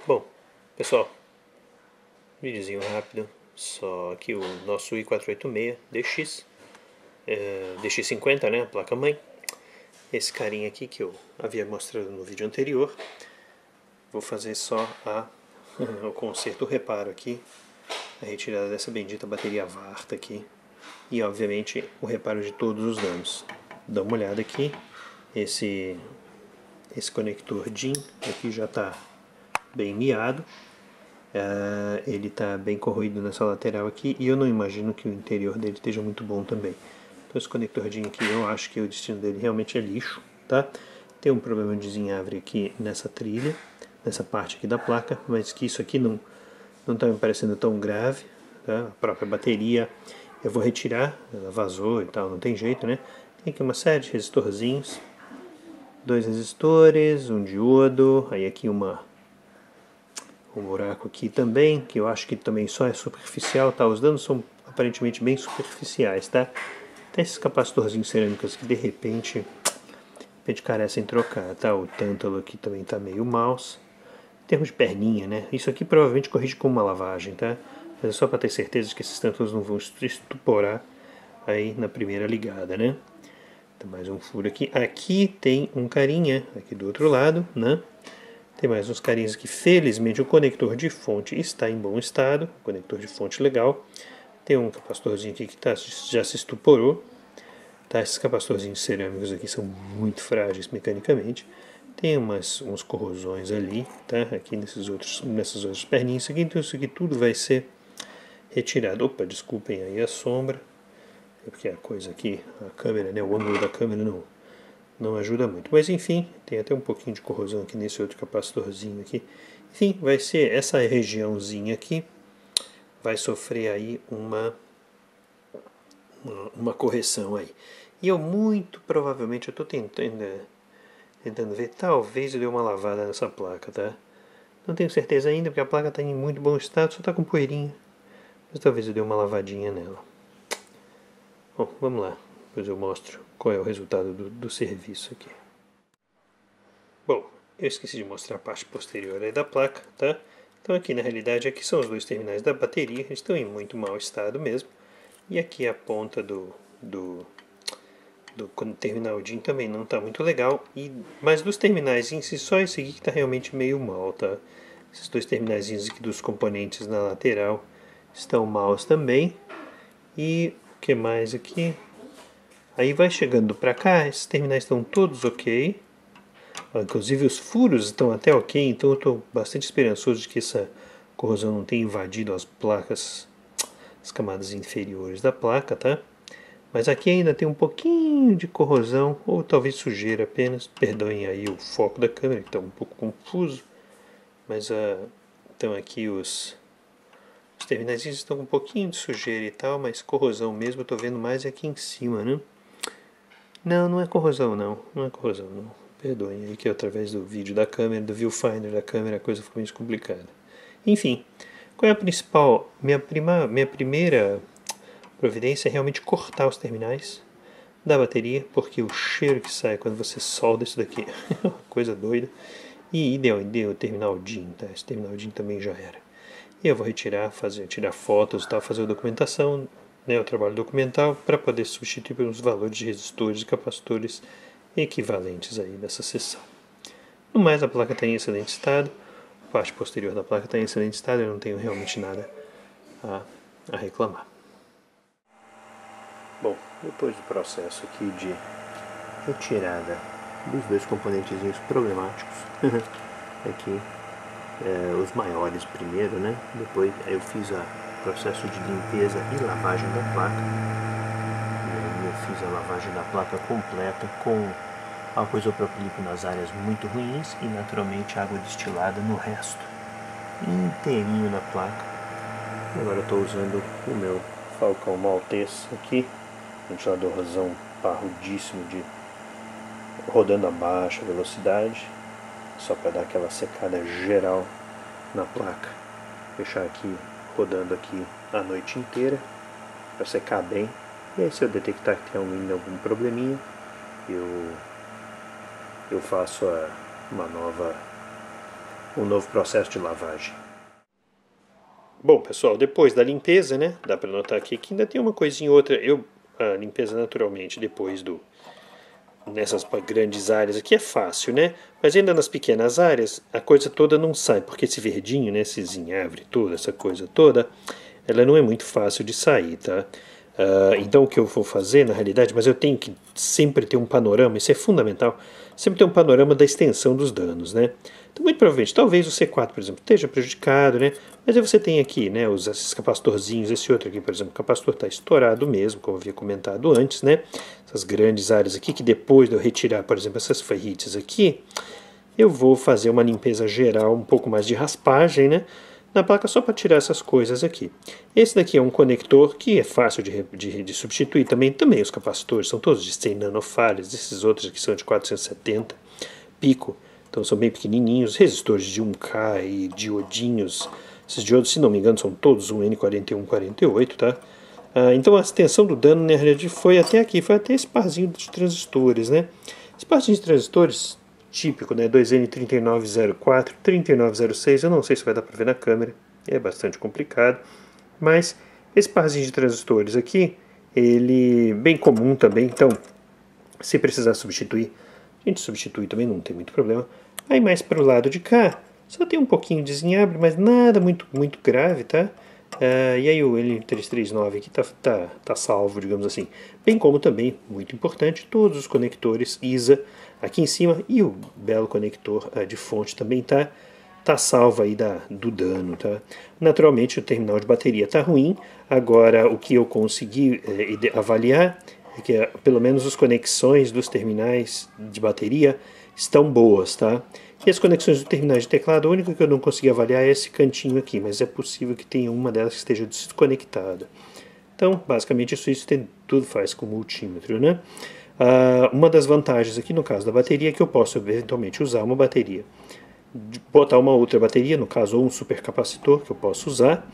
Bom, pessoal, videozinho rápido, só que o nosso i486 DX, DX50, né, a placa-mãe, esse carinha aqui que eu havia mostrado no vídeo anterior, vou fazer só o conserto, o reparo aqui, a retirada dessa bendita bateria Varta aqui, e obviamente o reparo de todos os danos. Dá uma olhada aqui, esse conector DIN aqui já está bem miado. Ele está bem corroído nessa lateral aqui e eu não imagino que o interior dele esteja muito bom também. Então esse conectorzinho aqui, eu acho que o destino dele realmente é lixo, tá? Tem um problema de desenhavre aqui nessa trilha, nessa parte aqui da placa, mas que isso aqui não está me parecendo tão grave, tá? A própria bateria eu vou retirar, ela vazou e tal, não tem jeito, né? Tem aqui uma série de resistorzinhos, 2 resistores, um diodo, aí aqui um buraco aqui também, que eu acho que também só é superficial, tá? Os danos são aparentemente bem superficiais, tá? Tem esses capacitorzinhos cerâmicos que de repente carecem trocar, tá? O tântalo aqui também tá meio mouse. Em termos de perninha, né? Isso aqui provavelmente corrige com uma lavagem, tá? Mas é só para ter certeza de que esses tântalos não vão estuporar aí na primeira ligada, né? Tem mais um furo aqui. Aqui tem um carinha, aqui do outro lado, né? Tem mais uns carinhos aqui. Felizmente o conector de fonte está em bom estado. Conector de fonte legal. Tem um capacitorzinho aqui que já se estuporou. Tá? Esses capacitorzinhos cerâmicos aqui são muito frágeis mecanicamente. Tem uns corrosões ali, tá? Aqui nessas outras perninhas aqui. Então isso aqui tudo vai ser retirado. Opa, desculpem aí a sombra. É porque a coisa aqui, a câmera, né? O ângulo da câmera não ajuda muito. Mas enfim, tem até um pouquinho de corrosão aqui nesse outro capacitorzinho aqui. Enfim, vai ser essa regiãozinha aqui, vai sofrer aí uma correção aí. E eu muito provavelmente, eu estou tentando ver, talvez eu dê uma lavada nessa placa, tá? Não tenho certeza ainda, porque a placa está em muito bom estado, só está com poeirinha. Mas talvez eu dê uma lavadinha nela. Bom, vamos lá. Depois eu mostro qual é o resultado do serviço aqui. Bom, eu esqueci de mostrar a parte posterior aí da placa, tá? Então aqui na realidade aqui são os dois terminais da bateria, eles estão em muito mau estado mesmo. E aqui a ponta do terminal DIN também não está muito legal. Mas dos terminais em si, só esse aqui que está realmente meio mal, tá? Esses dois terminais aqui dos componentes na lateral estão maus também. E o que mais aqui? Aí vai chegando para cá, esses terminais estão todos ok. Inclusive os furos estão até ok, então eu estou bastante esperançoso de que essa corrosão não tenha invadido as placas, as camadas inferiores da placa, tá? Mas aqui ainda tem um pouquinho de corrosão, ou talvez sujeira apenas. Perdoem aí o foco da câmera, que está um pouco confuso. Mas então aqui os terminais estão com um pouquinho de sujeira e tal, mas corrosão mesmo eu estou vendo mais aqui em cima, né? Não é corrosão não é corrosão não. Perdoem aí que através do vídeo da câmera, do viewfinder da câmera, a coisa ficou meio complicada. Enfim, qual é a principal? Minha primeira providência é realmente cortar os terminais da bateria, porque o cheiro que sai quando você solda isso daqui é uma coisa doida. E ideal o terminal DIN, tá? Esse terminal DIN também já era. E eu vou tirar fotos e tal, fazer a documentação, né, o trabalho documental, para poder substituir pelos valores de resistores e capacitores equivalentes aí dessa seção. No mais, a placa está em excelente estado, a parte posterior da placa está em excelente estado, eu não tenho realmente nada a reclamar. Bom, depois do processo aqui de retirada dos dois componentezinhos problemáticos, aqui os maiores primeiro, né? Depois eu fiz o processo de limpeza e lavagem da placa. Eu fiz a lavagem da placa completa com álcool isopropílico nas áreas muito ruins e naturalmente água destilada no resto, inteirinho na placa. Agora eu estou usando o meu Falcão Maltese aqui, ventiladorzão parrudíssimo rodando a baixa velocidade, só para dar aquela secada geral na placa. Deixar aqui rodando aqui a noite inteira para secar bem. E aí, se eu detectar que tem algum probleminha, eu faço uma nova um novo processo de lavagem. Bom, pessoal, depois da limpeza, né, dá para notar aqui que ainda tem uma coisinha ou outra. A limpeza naturalmente depois nessas grandes áreas aqui é fácil, né? Mas ainda nas pequenas áreas a coisa toda não sai, porque esse verdinho, né, esse zinhavre toda, essa coisa toda, ela não é muito fácil de sair, tá? Então o que eu vou fazer na realidade, mas eu tenho que sempre ter um panorama, isso é fundamental, sempre ter um panorama da extensão dos danos, né? Então muito provavelmente, talvez o C4, por exemplo, esteja prejudicado, né? Mas aí você tem aqui, né, esses capacitorzinhos, esse outro aqui, por exemplo, o capacitor está estourado mesmo, como eu havia comentado antes, né? Essas grandes áreas aqui, que depois de eu retirar, por exemplo, essas ferrites aqui, eu vou fazer uma limpeza geral, um pouco mais de raspagem, né? Na placa só para tirar essas coisas aqui. Esse daqui é um conector que é fácil de substituir também os capacitores são todos de 100 nanofarads, esses outros aqui são de 470 pico, então são bem pequenininhos, resistores de 1K e diodinhos, esses diodos, se não me engano, são todos um N4148, tá? Então a extensão do dano, na realidade, foi até aqui, foi até esse parzinho de transistores, né? Esse parzinho de transistores típico, né, 2N3904, 3906, eu não sei se vai dar para ver na câmera, é bastante complicado, mas esse parzinho de transistores aqui, ele é bem comum também, então se precisar substituir, a gente substitui também, não tem muito problema. Aí mais para o lado de cá, só tem um pouquinho de desenhabre, mas nada muito grave, tá? E aí o L339 aqui tá salvo, digamos assim. Bem como também, muito importante, todos os conectores ISA aqui em cima e o belo conector de fonte também tá salvo aí do dano, tá? Naturalmente o terminal de bateria tá ruim, agora o que eu consegui avaliar é que pelo menos as conexões dos terminais de bateria estão boas, tá? E as conexões dos terminais de teclado, a única que eu não consegui avaliar é esse cantinho aqui, mas é possível que tenha uma delas que esteja desconectada. Então, basicamente, isso tudo faz com o multímetro, né? Uma das vantagens aqui no caso da bateria é que eu posso eventualmente usar uma bateria, botar uma outra bateria, no caso, ou um supercapacitor que eu posso usar,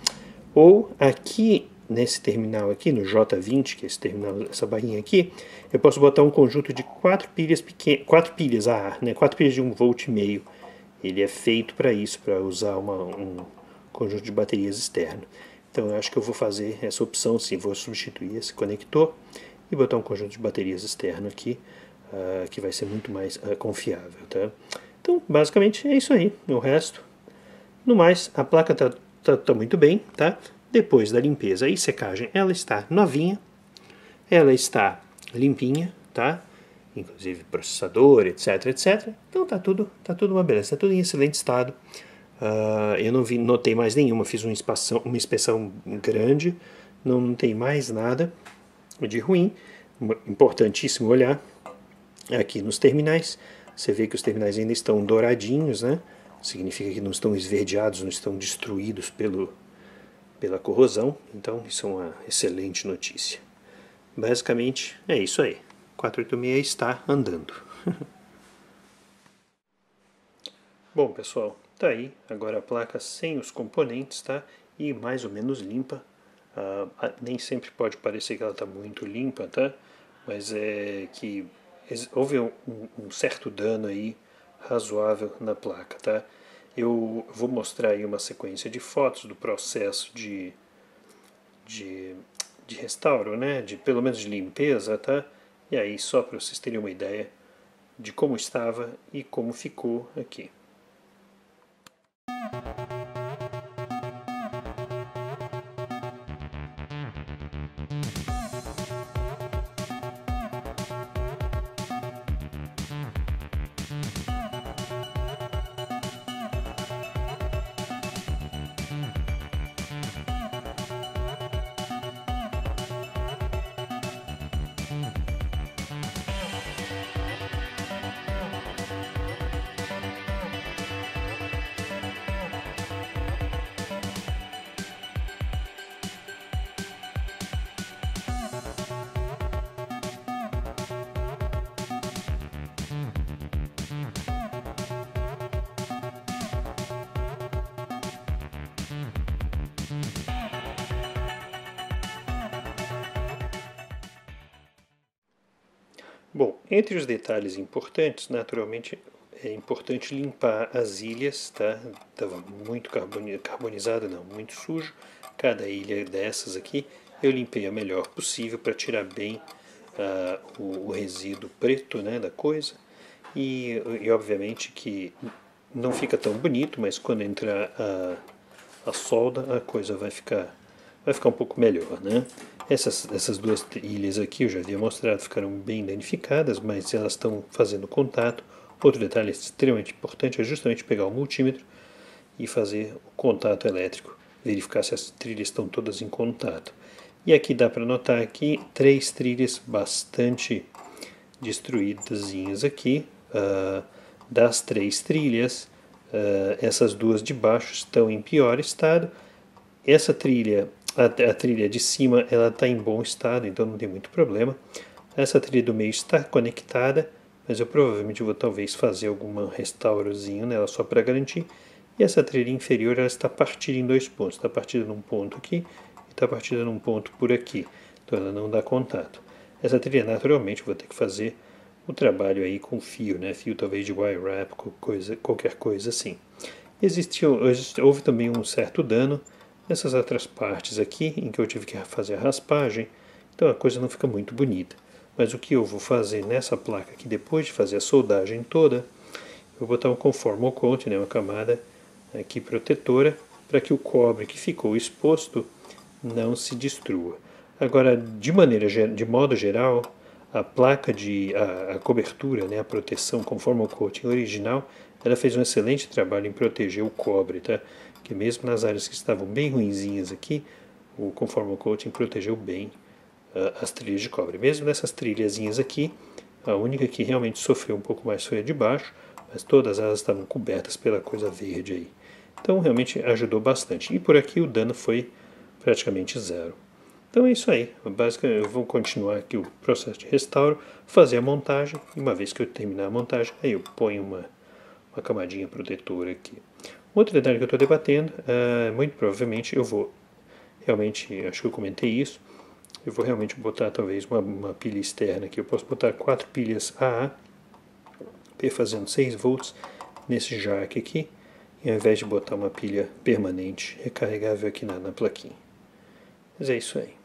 ou aqui nesse terminal aqui, no J20, que é esse terminal, essa barrinha aqui, eu posso botar um conjunto de 4 pilhas pequenas, 4 pilhas AA, né, 4 pilhas de 1,5 V. Ele é feito para isso, para usar um conjunto de baterias externo. Então eu acho que eu vou fazer essa opção sim, vou substituir esse conector e botar um conjunto de baterias externo aqui, que vai ser muito mais confiável, tá? Então, basicamente é isso aí. O resto, no mais, a placa tá muito bem, tá? Depois da limpeza e secagem, ela está novinha, ela está limpinha, tá? Inclusive processador, etc, etc. Então tá tudo uma beleza, tá tudo em excelente estado. Eu não notei mais nenhuma, fiz uma inspeção grande, não tem mais nada de ruim. Importantíssimo olhar aqui nos terminais. Você vê que os terminais ainda estão douradinhos, né? Significa que não estão esverdeados, não estão destruídos pela corrosão. Então isso é uma excelente notícia. Basicamente é isso aí. 486 está andando. Bom, pessoal, tá aí agora a placa sem os componentes, tá? E mais ou menos limpa. Nem sempre pode parecer que ela está muito limpa, tá? Mas é que houve um certo dano aí razoável na placa, tá? Eu vou mostrar aí uma sequência de fotos do processo de restauro, né? Pelo menos de limpeza, tá? E aí só para vocês terem uma ideia de como estava e como ficou aqui. Bom, entre os detalhes importantes, naturalmente, é importante limpar as ilhas, tá? Estava muito carbonizado, não, muito sujo. Cada ilha dessas aqui eu limpei a melhor possível para tirar bem o resíduo preto, né, da coisa. E obviamente que não fica tão bonito, mas quando entrar a solda a coisa vai ficar um pouco melhor, né? Essas duas ilhas aqui eu já havia mostrado, ficaram bem danificadas, mas elas estão fazendo contato. Outro detalhe extremamente importante é justamente pegar o multímetro e fazer o contato elétrico, verificar se as trilhas estão todas em contato. E aqui dá para notar aqui 3 trilhas bastante destruídas aqui. Das 3 trilhas, essas duas de baixo estão em pior estado. Essa trilha, a trilha de cima, ela está em bom estado, então não tem muito problema. Essa trilha do meio está conectada, mas eu provavelmente vou talvez fazer algum restaurozinho nela só para garantir. E essa trilha inferior, ela está partida em 2 pontos. Está partida num ponto aqui e está partida num ponto por aqui. Então ela não dá contato. Essa trilha, naturalmente, eu vou ter que fazer o trabalho aí com fio, né? Fio talvez de wire wrap, qualquer coisa assim. Houve também um certo dano nessas outras partes aqui, em que eu tive que fazer a raspagem, então a coisa não fica muito bonita. Mas o que eu vou fazer nessa placa aqui, depois de fazer a soldagem toda, eu vou botar um conformal coat, né, uma camada aqui protetora, para que o cobre que ficou exposto não se destrua. Agora, de modo geral, a placa a cobertura, né, a proteção conformal coating original, ela fez um excelente trabalho em proteger o cobre, tá? Que mesmo nas áreas que estavam bem ruinzinhas aqui, o conformal coating protegeu bem as trilhas de cobre. Mesmo nessas trilhazinhas aqui, a única que realmente sofreu um pouco mais foi a de baixo, mas todas elas estavam cobertas pela coisa verde aí. Então realmente ajudou bastante. E por aqui o dano foi praticamente zero. Então é isso aí. Basicamente, eu vou continuar aqui o processo de restauro, fazer a montagem, e uma vez que eu terminar a montagem, aí eu ponho uma camadinha protetora aqui. Outro detalhe que eu estou debatendo, muito provavelmente eu vou realmente, acho que eu comentei isso, eu vou realmente botar talvez uma pilha externa aqui. Eu posso botar 4 pilhas AA, fazendo 6 volts nesse jack aqui, e ao invés de botar uma pilha permanente recarregável aqui na plaquinha. Mas é isso aí.